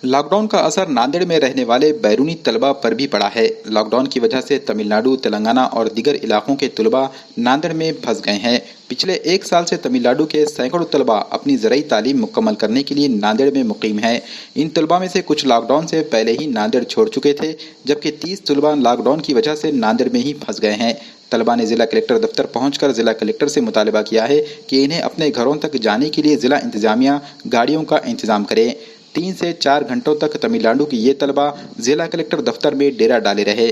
Lockdown का असर नांदेड़ में रहने वाले बैरूनी तलबा पर भी पड़ा है। लॉकडाउन की वजह से तमिलनाडु, तेलंगाना और दीगर इलाकों के तलबा नांदेड़ में फंस गए हैं। पिछले एक साल से तमिलनाडु के सैकड़ों तलबा अपनी ज़राई तालीम मुकम्मल करने के लिए नांदेड़ में मुकीम हैं। इन तलबा में से कुछ लॉकडाउन से पहले ही नांदेड़ छोड़ चुके थे, जबकि 30 तलबा लॉकडाउन की वजह से नांदेड़ में ही फंस गए हैं। तलबा ने जिला कलेक्टर दफ्तर पहुंचकर जिला कलेक्टर से मुतालबा किया है कि इन्हें अपने घरों तक जाने के लिए जिला इंतजामिया गाड़ियों का इंतजाम करे। 3 से 4 घंटों तक तमिलनाडु की ये तलबा जिला कलेक्टर दफ्तर में डेरा डाले रहे।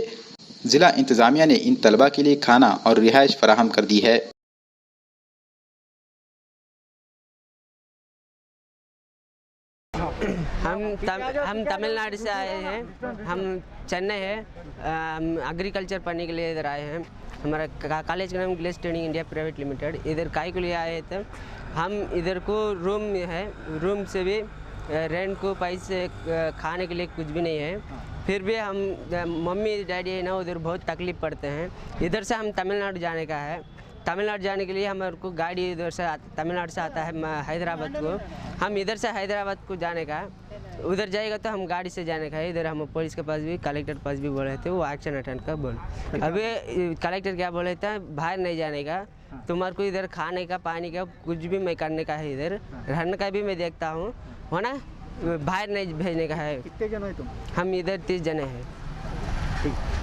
जिला इंतजामिया ने इन तलबा के लिए खाना और रिहाइश फराहम कर दी है। हम तमिलनाडु से आए हैं। हम चेन्नई है, एग्रीकल्चर पढ़ने के लिए इधर आए हैं। हमारा कॉलेज का नाम glace training India private limited. इधर काय के लिए आए थे हम। इधर को रूम है, रूम से भी रेंट को पैसे खाने के लिए कुछ भी नहीं है। फिर भी हम मम्मी डैडी है ना, उधर बहुत तकलीफ़ पड़ते हैं। इधर से हम तमिलनाडु जाने का है। तमिलनाडु जाने के लिए हमारे को गाड़ी इधर से तमिलनाडु से आता है हैदराबाद को। हम इधर से हैदराबाद को जाने का है। उधर जाएगा तो हम गाड़ी से जाने का है। इधर हम पुलिस के पास भी, कलेक्टर के पास भी बोले थे, वो एक्शन अटेंड का बोले। अभी कलेक्टर क्या बोले थे, बाहर नहीं जाने का, तुम्हारे को इधर खाने का, पानी का कुछ भी मैं करने का है। इधर रहने का भी मैं देखता हूँ, है ना, बाहर नहीं भेजने का है। कितने जन है तुम? हम इधर 30 जने हैं। ठीक।